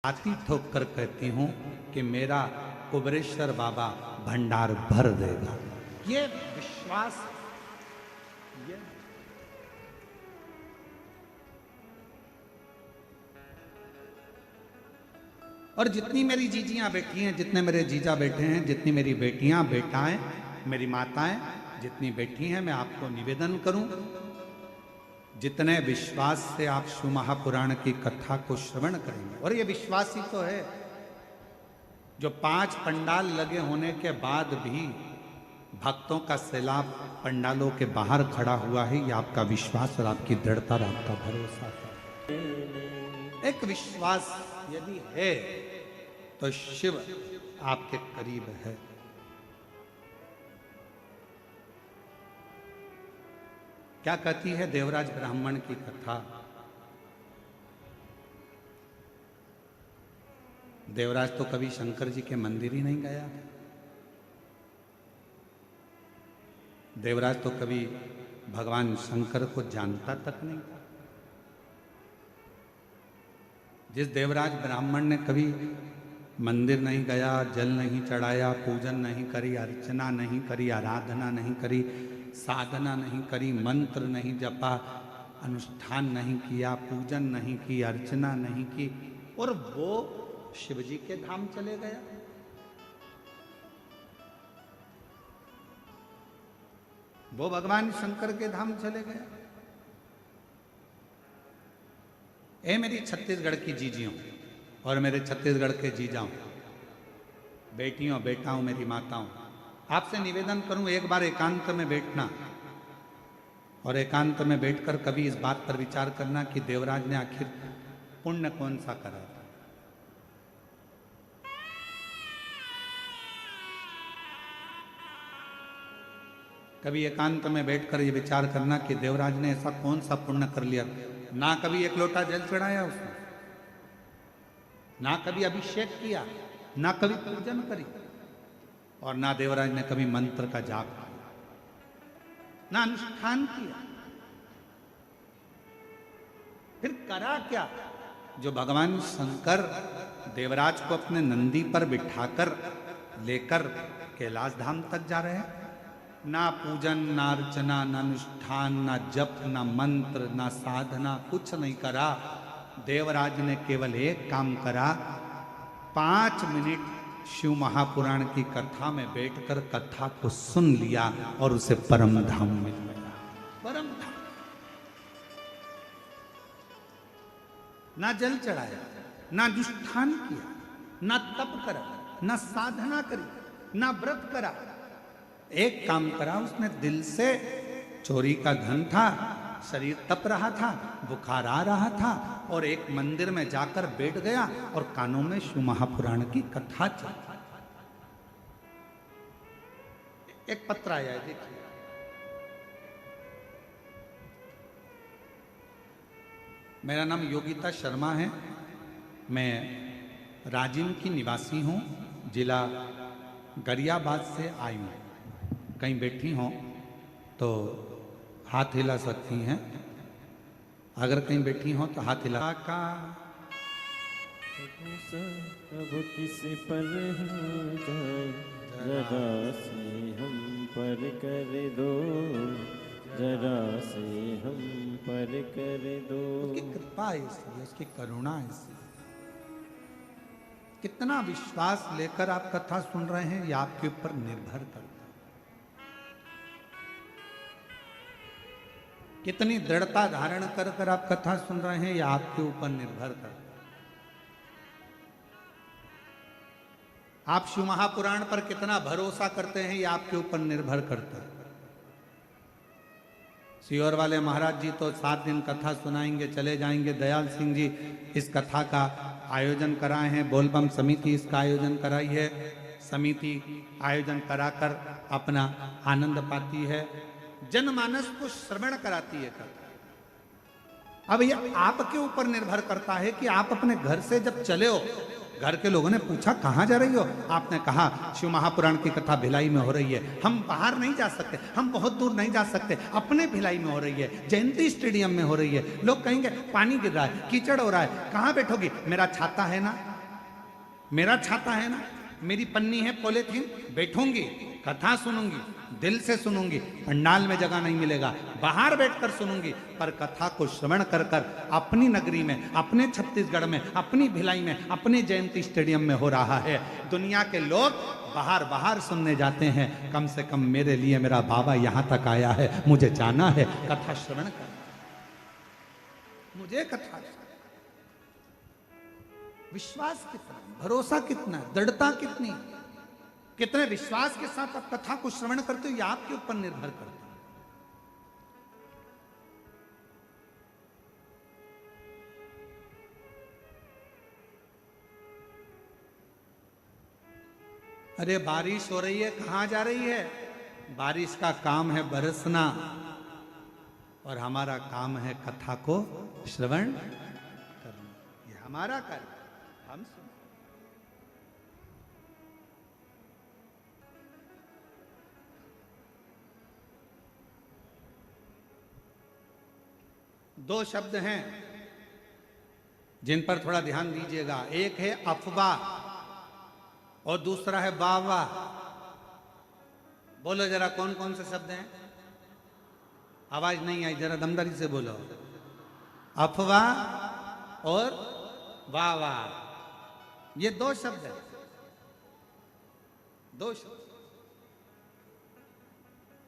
छाती ठोक कर कहती हूं कि मेरा कुबरेश्वर बाबा भंडार भर देगा। ये विश्वास, ये और जितनी मेरी जीजियां बैठी हैं, जितने मेरे जीजा बैठे हैं, जितनी मेरी बेटियां बेटाएं, मेरी माताएं जितनी बैठी हैं, मैं आपको निवेदन करूं, जितने विश्वास से आप शिव महापुराण की कथा को श्रवण करेंगे, और ये विश्वास ही तो है जो 5 पंडाल लगे होने के बाद भी भक्तों का सैलाब पंडालों के बाहर खड़ा हुआ है। ये आपका विश्वास और आपकी दृढ़ता और आपका भरोसा है। एक विश्वास यदि है तो शिव आपके करीब है। क्या कहती है देवराज ब्राह्मण की कथा? देवराज तो कभी शंकर जी के मंदिर ही नहीं गया। देवराज तो कभी भगवान शंकर को जानता तक नहीं था। जिस देवराज ब्राह्मण ने कभी मंदिर नहीं गया, जल नहीं चढ़ाया, पूजन नहीं करी, अर्चना नहीं करी, आराधना नहीं करी, साधना नहीं करी, मंत्र नहीं जपा, अनुष्ठान नहीं किया, पूजन नहीं की, अर्चना नहीं की, और वो शिव जी के धाम चले गया। वो भगवान शंकर के धाम चले गया। ए मेरी छत्तीसगढ़ की जीजियों और मेरे छत्तीसगढ़ के जीजाओं, बेटियों बेटाओं, मेरी माताओं, आपसे निवेदन करूं, एक बार एकांत में बैठना और एकांत में बैठकर कभी इस बात पर विचार करना कि देवराज ने आखिर पुण्य कौन सा करा था। कभी एकांत में बैठकर ये विचार करना कि देवराज ने ऐसा कौन सा पुण्य कर लिया। ना कभी एक लोटा जल चढ़ाया उसने, ना कभी अभिषेक किया, ना कभी पूजन करी, और ना देवराज ने कभी मंत्र का जाप किया, ना अनुष्ठान किया। फिर करा क्या? जो भगवान शंकर देवराज को अपने नंदी पर बिठाकर लेकर कैलाश धाम तक जा रहे हैं। ना पूजन, ना अर्चना, ना अनुष्ठान, ना जप, ना मंत्र, ना साधना, कुछ नहीं करा। देवराज ने केवल एक काम करा, 5 मिनट शिव महापुराण की कथा में बैठकर कथा को सुन लिया और उसे परम धाम मिल गया। परम धाम। ना जल चढ़ाया, ना अनुष्ठान किया, ना तप करा, ना साधना करी, ना व्रत करा। एक काम करा उसने, दिल से, चोरी का धन था, शरीर तप रहा था, बुखार आ रहा था, और एक मंदिर में जाकर बैठ गया और कानों में शिव महापुराण की कथा चल। एक पत्र आया है, देखिए। मेरा नाम योगिता शर्मा है, मैं राजिम की निवासी हूं, जिला गरियाबाद से आई हूं। कहीं बैठी हो तो हाथ हिला सकती हैं, अगर कहीं बैठी हो तो हाथ हिला का। अब किसी पर जरा से हम पर कर दो, जरा से हम पर कर दो। उसकी कृपा ऐसी, उसकी करुणा ऐसी। कितना विश्वास लेकर आप कथा सुन रहे हैं, यह आपके ऊपर निर्भर करता है। कितनी दृढ़ता धारण कर कर आप कथा सुन रहे हैं, यह आपके ऊपर निर्भर करता है। आप शिव महापुराण पर कितना भरोसा करते हैं, यह आपके ऊपर निर्भर करता है। सीहोर वाले महाराज जी तो 7 दिन कथा सुनाएंगे, चले जाएंगे। दयाल सिंह जी इस कथा का आयोजन कराए हैं, बोलबम समिति इसका आयोजन कराई है। समिति आयोजन कराकर अपना आनंद पाती है, जनमानस को श्रवण कराती है कथा। अब यह आपके ऊपर निर्भर करता है कि आप अपने घर से जब चले हो, घर के लोगों ने पूछा कहाँ जा रही हो, आपने कहा शिव महापुराण की कथा भिलाई में हो रही है, हम बाहर नहीं जा सकते, हम बहुत दूर नहीं जा सकते, अपने भिलाई में हो रही है, जयंती स्टेडियम में हो रही है। लोग कहेंगे पानी गिर रहा है, कीचड़ हो रहा है, कहाँ बैठोगी, मेरा छाता है ना, मेरा छाता है ना, मेरी पन्नी है पॉलिथीन, बैठूंगी, कथा सुनूंगी, दिल से सुनूंगी, पंडाल में जगह नहीं मिलेगा, बाहर बैठकर सुनूंगी, पर कथा को श्रवण कर कर अपनी नगरी में, अपने छत्तीसगढ़ में, अपनी भिलाई में, अपने जयंती स्टेडियम में हो रहा है। दुनिया के लोग बाहर बाहर सुनने जाते हैं, कम से कम मेरे लिए मेरा बाबा यहां तक आया है, मुझे जाना है, कथा श्रवण कर, मुझे कथा। विश्वास कितना, भरोसा कितना, दृढ़ता कितनी, कितने विश्वास के साथ आप कथा को श्रवण करते हो, यह आपके ऊपर निर्भर करता है। अरे बारिश हो रही है, कहां जा रही है? बारिश का काम है बरसना, और हमारा काम है कथा को श्रवण करना। ये हमारा कार्य, हम सुन। दो शब्द हैं जिन पर थोड़ा ध्यान दीजिएगा, एक है अफवाह और दूसरा है वाह। बोलो जरा कौन कौन से शब्द हैं? आवाज नहीं आई, जरा दमदारी से बोलो। अफवाह और वाह, ये दो शब्द हैं, दो शब्द।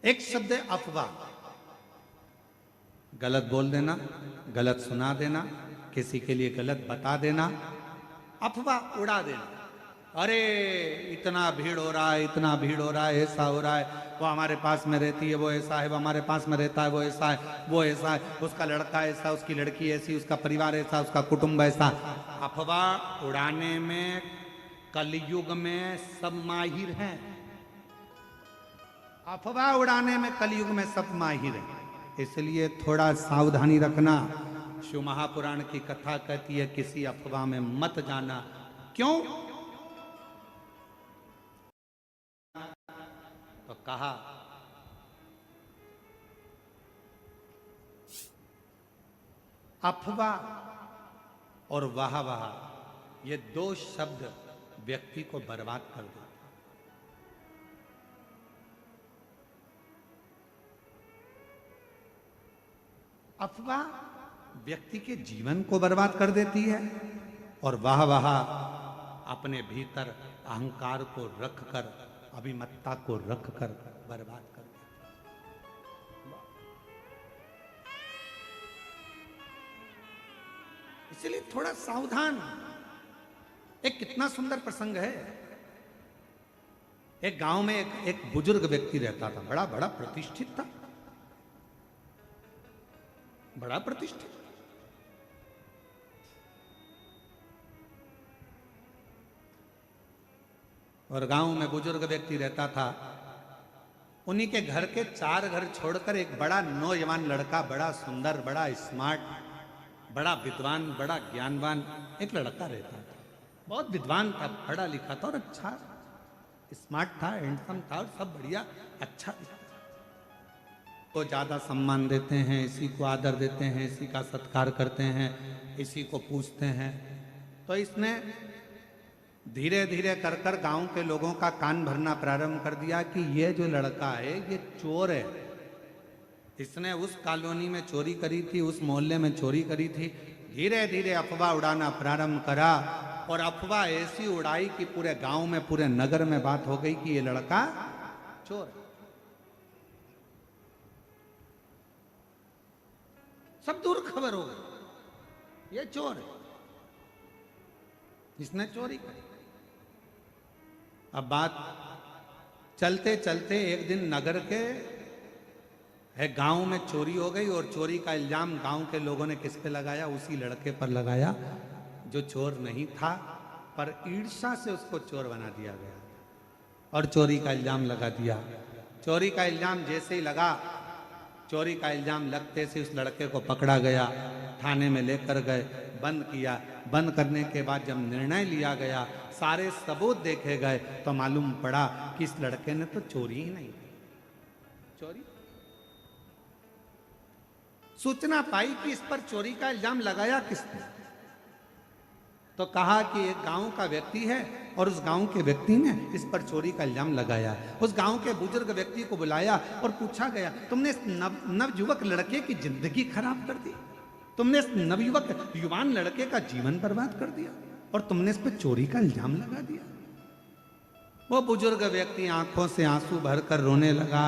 एक शब्द है अफवाह, गलत बोल देना, गलत सुना देना, किसी के लिए गलत बता देना, अफवाह उड़ा देना। अरे इतना भीड़ हो रहा है, इतना भीड़ हो रहा है, ऐसा हो रहा है, वो हमारे पास में रहती है, वो ऐसा है, वो हमारे पास में रहता है, वो ऐसा है, वो ऐसा है, उसका लड़का ऐसा, उसकी लड़की ऐसी, उसका परिवार ऐसा, उसका कुटुंब ऐसा। अफवाह उड़ाने में कलयुग में सब माहिर हैं। अफवाह उड़ाने में कलयुग में सब माहिर हैं, इसलिए थोड़ा सावधानी रखना। शिव महापुराण की कथा कहती है किसी अफवाह में मत जाना। क्यों? तो कहा अफवाह और वाह वाह, ये दो शब्द व्यक्ति को बर्बाद कर देते। अफवाह व्यक्ति के जीवन को बर्बाद कर देती है, और वाह वाह अपने भीतर अहंकार को रखकर, अभिमत्ता को रखकर बर्बाद कर देती है। इसलिए थोड़ा सावधान। एक कितना सुंदर प्रसंग है। एक गांव में एक बुजुर्ग व्यक्ति रहता था, बड़ा बड़ा प्रतिष्ठित था, बड़ा प्रतिष्ठित। और गांव में बुजुर्ग व्यक्ति रहता था, उन्हीं के घर के 4 घर छोड़कर एक बड़ा नौजवान लड़का, बड़ा सुंदर, बड़ा स्मार्ट, बड़ा विद्वान, बड़ा ज्ञानवान एक लड़का रहता था। बहुत विद्वान था, पढ़ा लिखा था और अच्छा स्मार्ट था, हैंडसम था और सब बढ़िया अच्छा था। को ज्यादा सम्मान देते हैं, इसी को आदर देते हैं, इसी का सत्कार करते हैं, इसी को पूछते हैं। तो इसने धीरे धीरे कर कर गांव के लोगों का कान भरना प्रारंभ कर दिया कि ये जो लड़का है ये चोर है। इसने उस कॉलोनी में चोरी करी थी, उस मोहल्ले में चोरी करी थी। धीरे धीरे अफवाह उड़ाना प्रारंभ करा, और अफवाह ऐसी उड़ाई कि पूरे गांव में, पूरे नगर में बात हो गई कि ये लड़का चोर है। सब दूर खबर हो गई, ये चोर है, इसने चोरी करी। अब बात चलते चलते एक दिन नगर के है गांव में चोरी हो गई, और चोरी का इल्जाम गांव के लोगों ने किस पे लगाया? उसी लड़के पर लगाया जो चोर नहीं था, पर ईर्ष्या से उसको चोर बना दिया गया और चोरी का इल्जाम लगा दिया। चोरी का इल्जाम जैसे ही लगा, चोरी का इल्जाम लगते से उस लड़के को पकड़ा गया, थाने में लेकर गए, बंद किया। बंद करने के बाद जब निर्णय लिया गया, सारे सबूत देखे गए, तो मालूम पड़ा कि इस लड़के ने तो चोरी ही नहीं की। चोरी सूचना पाई कि इस पर चोरी का इल्जाम लगाया किसने? तो कहा कि एक गांव का व्यक्ति है और उस गांव के व्यक्ति ने इस पर चोरी का इल्जाम लगाया। उस गांव के बुजुर्ग व्यक्ति को बुलाया और पूछा गया, तुमने इस नवयुवक लड़के की जिंदगी खराब कर दी, तुमने इस नवयुवक युवान लड़के का जीवन बर्बाद कर दिया और तुमने इस पर चोरी का इल्जाम लगा दिया। वो बुजुर्ग व्यक्ति आंखों से आंसू भरकर रोने लगा।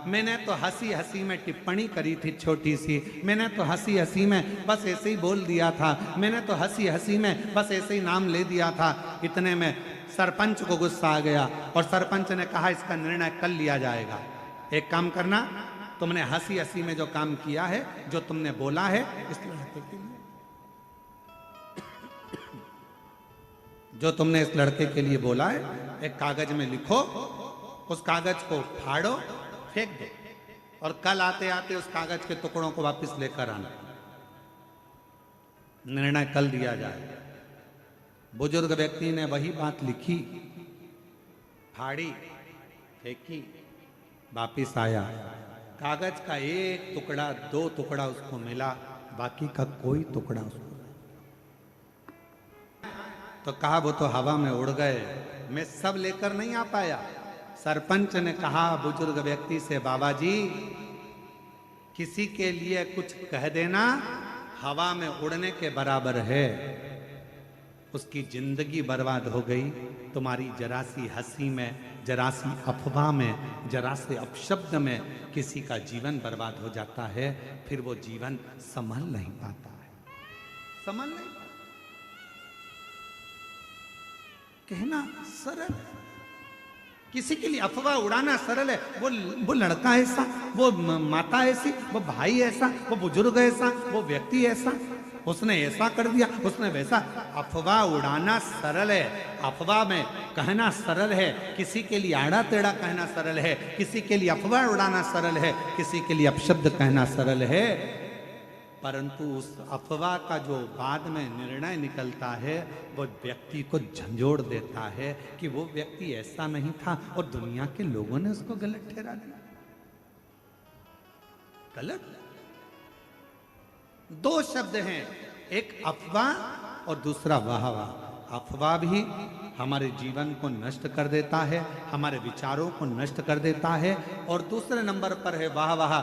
मैंने तो हंसी हंसी में टिप्पणी करी थी छोटी सी, मैंने तो हंसी हंसी में बस ऐसे ही बोल दिया था, मैंने तो हंसी हंसी में बस ऐसे ही नाम ले दिया था। इतने में सरपंच को गुस्सा आ गया और सरपंच ने कहा इसका निर्णय कल लिया जाएगा। एक काम करना, तुमने हंसी हंसी में जो काम किया है, जो तुमने बोला है, इस लड़के के लिए जो तुमने इस लड़के के लिए बोला है, एक कागज में लिखो, उस कागज को फाड़ो, फेंक दो और कल आते आते उस कागज के टुकड़ों को वापस लेकर आना। निर्णय कल दिया जाए। बुजुर्ग व्यक्ति ने वही बात लिखी, फाड़ी, फेंकी, वापिस आया। कागज का एक टुकड़ा, दो टुकड़ा उसको मिला, बाकी का कोई टुकड़ा उसको। तो कहा वो तो हवा में उड़ गए, मैं सब लेकर नहीं आ पाया। सरपंच ने कहा बुजुर्ग व्यक्ति से, बाबा जी किसी के लिए कुछ कह देना हवा में उड़ने के बराबर है। उसकी जिंदगी बर्बाद हो गई। तुम्हारी जरा सी हंसी में, जरा सी अफवाह में, जरा से अपशब्द में किसी का जीवन बर्बाद हो जाता है, फिर वो जीवन संभल नहीं पाता है, संभल नहीं पाता। कहना सरल है, किसी के लिए अफवाह उड़ाना सरल है। वो लड़का ऐसा, वो माता ऐसी, वो भाई ऐसा, वो बुजुर्ग ऐसा, वो व्यक्ति ऐसा, उसने ऐसा कर दिया, उसने वैसा। अफवाह उड़ाना सरल है, अफवाह में कहना सरल है, किसी के लिए आड़ा टेढ़ा कहना सरल है, किसी के लिए अफवाह उड़ाना सरल है, किसी के लिए अपशब्द कहना सरल है। परंतु उस अफवाह का जो बाद में निर्णय निकलता है, वो व्यक्ति को झंझोड़ देता है कि वो व्यक्ति ऐसा नहीं था और दुनिया के लोगों ने उसको गलत ठहरा दिया। गलत। दो शब्द हैं, एक अफवाह और दूसरा वाह वाह। अफवाह भी हमारे जीवन को नष्ट कर देता है, हमारे विचारों को नष्ट कर देता है। और दूसरे नंबर पर है वाह वाह।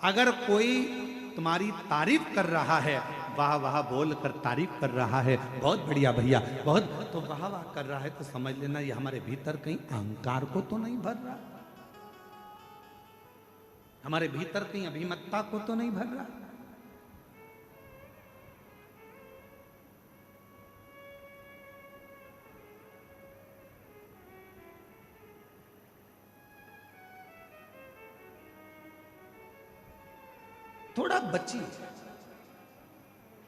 अगर कोई तुम्हारी तारीफ कर रहा है, वाह वाह बोल कर तारीफ कर रहा है, बहुत बढ़िया भैया, बहुत, तो वाह वाह कर रहा है, तो समझ लेना ये हमारे भीतर कहीं अहंकार को तो नहीं भर रहा, हमारे भीतर कहीं अभिमतता को तो नहीं भर रहा। थोड़ा बचिए,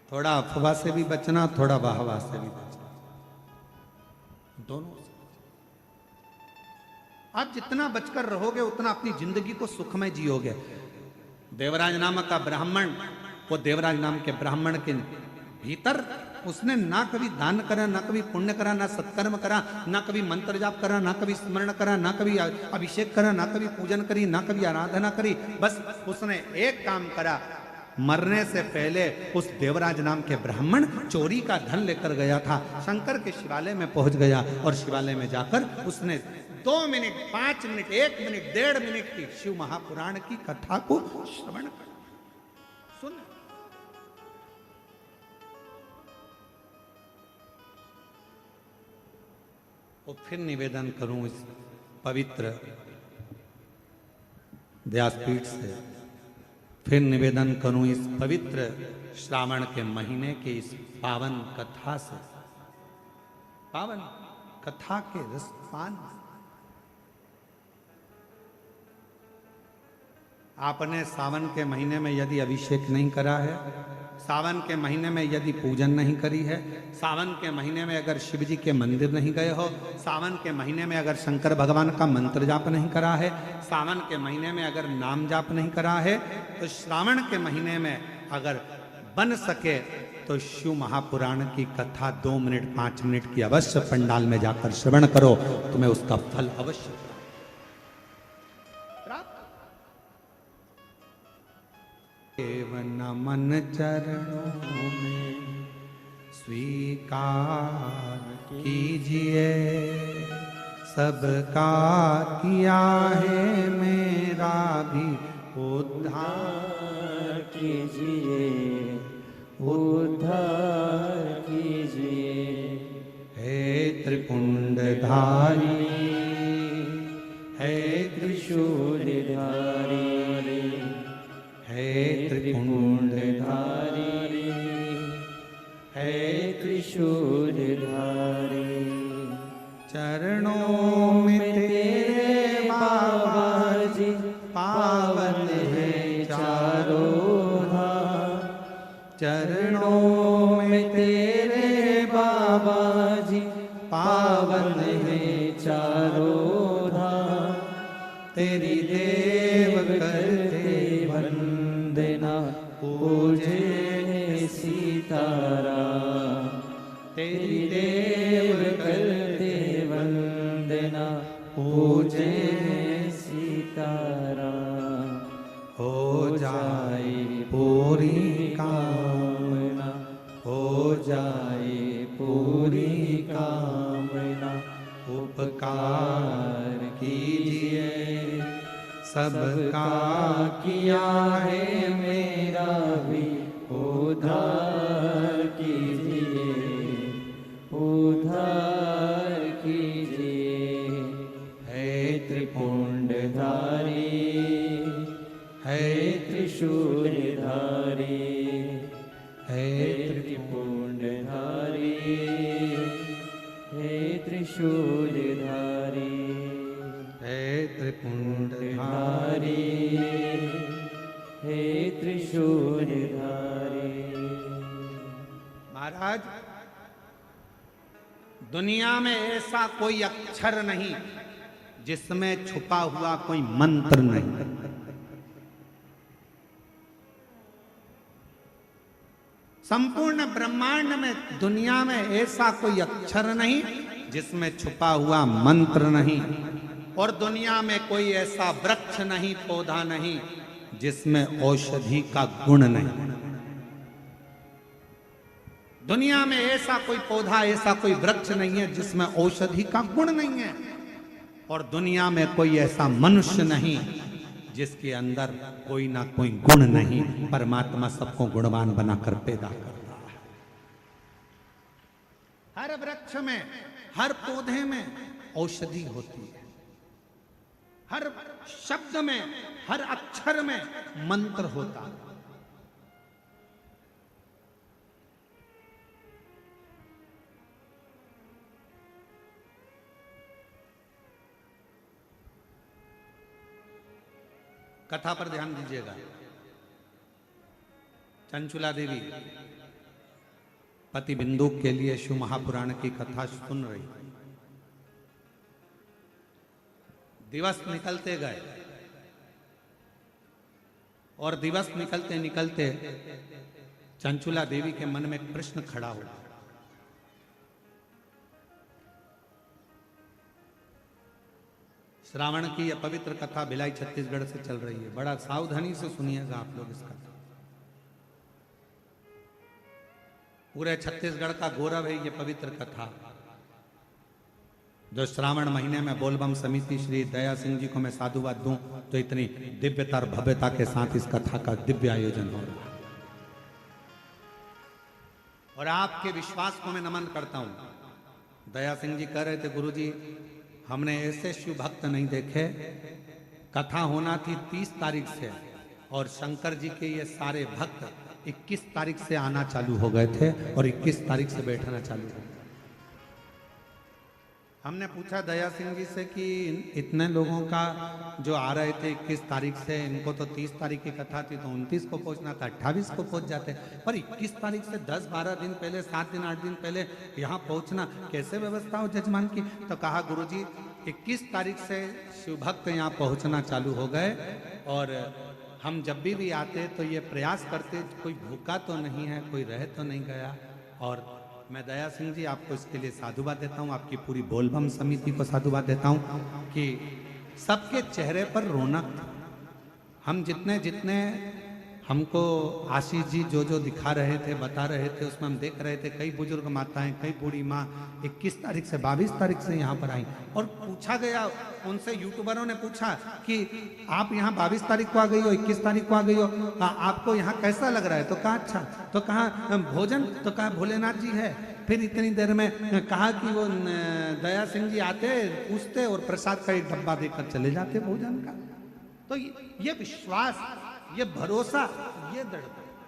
थोड़ा अफवाह से भी बचना, थोड़ा वाहवाह से भी बचना, दोनों से। आप जितना बचकर रहोगे उतना अपनी जिंदगी को सुखमय जियोगे। देवराज नामक का ब्राह्मण, वो देवराज नाम के ब्राह्मण के भीतर उसने ना कभी दान करा, ना कभी पुण्य करा, ना सत्कर्म करा, ना कभी मंत्र जाप करा, ना कभी स्मरण करा, ना कभी अभिषेक करा, ना कभी पूजन करी, ना कभी आराधना करी। बस उसने एक काम करा, मरने से पहले उस देवराज नाम के ब्राह्मण चोरी का धन लेकर गया था, शंकर के शिवालय में पहुंच गया और शिवालय में जाकर उसने 2 मिनट, 5 मिनट, 1 मिनट, 1.5 मिनट की शिव महापुराण की कथा को श्रवण कर सुन। और फिर निवेदन करूं इस पवित्र व्यासपीठ से, फिर निवेदन करूं इस पवित्र श्रावण के महीने के इस पावन कथा से, पावन कथा के रसपान। आपने सावन के महीने में यदि अभिषेक नहीं करा है, सावन के महीने में यदि पूजन नहीं करी है, सावन के महीने में अगर शिव जी के मंदिर नहीं गए हो, सावन के महीने में अगर शंकर भगवान का मंत्र जाप नहीं करा है, सावन के महीने में अगर नाम जाप नहीं करा है, तो श्रावण के महीने में अगर बन सके तो शिव महापुराण की कथा 2 मिनट 5 मिनट की अवश्य पंडाल में जाकर श्रवण करो, तुम्हें उसका फल अवश्य मन चरणों में स्वीकार कीजिए, सबका किया है मेरा भी उद्धार कीजिए, उद्धार कीजिए। हे त्रिपुंडधारी, हे त्रिशूलधारी, हे त्रिपुंडधारी, हे त्रिशूलधारी। चरणों में तेरे बाबा जी पावन है चारों धाम। चरणों में तेरे बाबा जी पावन है चारों धाम। तेरी देव करते वंदना पूजे सीताराम। तेरी देव करते वंदना पूजे सीताराम। हो जाए पूरी कामना, हो जाए पूरी कामना। उपकार कीजिए, सबका किया है मेरा भी उद्धार कीजिए, उद्धार कीजिए। है त्रिपुंडधारी, है त्रिशूलधारी, है त्रिपुंडधारी, हे त्रिशूलधारी, है त्रिपुंडधारी, हे त्रिशूलधारी। महाराज, दुनिया में ऐसा कोई अक्षर नहीं जिसमें छुपा हुआ कोई मंत्र नहीं। संपूर्ण ब्रह्मांड में, दुनिया में ऐसा कोई अक्षर नहीं जिसमें छुपा हुआ मंत्र नहीं। और दुनिया में कोई ऐसा वृक्ष नहीं, पौधा नहीं जिसमें औषधि का गुण नहीं। दुनिया में ऐसा कोई पौधा, ऐसा कोई वृक्ष नहीं है जिसमें औषधि का गुण नहीं है। और दुनिया में कोई ऐसा मनुष्य नहीं जिसके अंदर कोई ना कोई गुण नहीं। परमात्मा सबको गुणवान बनाकर पैदा करता है। हर वृक्ष में, हर पौधे में औषधि होती है। हर शब्द में, हर अक्षर में मंत्र होता है। कथा पर ध्यान दीजिएगा। चंचुला देवी पति बिंदुक के लिए शिव महापुराण की कथा सुन रही। दिवस निकलते गए और दिवस निकलते निकलते चंचुला देवी के मन में एक प्रश्न खड़ा हुआ। श्रावण की यह पवित्र कथा भिलाई छत्तीसगढ़ से चल रही है। बड़ा सावधानी से सुनिएगा आप लोग इस कथा। पूरे छत्तीसगढ़ का गौरव है ये पवित्र कथा, जो श्रावण महीने में बोलबम समिति श्री दया सिंह जी को मैं साधुवाद दूं तो इतनी दिव्यता और भव्यता के साथ इस कथा का दिव्य आयोजन हो रहा है। और आपके विश्वास को मैं नमन करता हूं। दया सिंह जी कह रहे थे, गुरुजी हमने ऐसे शिव भक्त नहीं देखे। कथा होना थी 30 तारीख से और शंकर जी के ये सारे भक्त 21 तारीख से आना चालू हो गए थे और 21 तारीख से बैठना चालू हो गया। हमने पूछा दया सिंह जी से कि इतने लोगों का जो आ रहे थे 21 तारीख से, इनको तो 30 तारीख की कथा थी तो 29 को पहुंचना था, 28 को पहुंच जाते, पर 21 तारीख से 10-12 दिन पहले, 7 दिन 8 दिन पहले यहाँ पहुंचना कैसे व्यवस्था हो जजमान की? तो कहा गुरुजी 21 तारीख से शिव भक्त यहाँ पहुंचना चालू हो गए और हम जब भी आते तो ये प्रयास करते कोई भूखा तो नहीं है, कोई रह तो नहीं गया। और मैं दया सिंह जी आपको इसके लिए साधुवाद देता हूँ, आपकी पूरी बोलबम समिति को साधुवाद देता हूँ कि सबके चेहरे पर रौनक। हम जितने हमको आशीष जी जो जो दिखा रहे थे, बता रहे थे, उसमें हम देख रहे थे कई बुजुर्ग माताएं, कई बूढ़ी माँ 21 तारीख से 22 तारीख से यहाँ पर आई। और पूछा गया उनसे, यूट्यूबरों ने पूछा कि आप यहाँ 22 तारीख को आ गई हो, 21 तारीख को आ गई हो, आपको यहाँ कैसा लग रहा है? तो कहा अच्छा, तो कहा भोजन, तो कहा भोलेनाथ जी है। फिर इतनी देर में कहा कि वो दया सिंह जी आते, पूछते और प्रसाद का एक डब्बा देकर चले जाते भोजन का। तो ये विश्वास, ये भरोसा, ये दृढ़ता।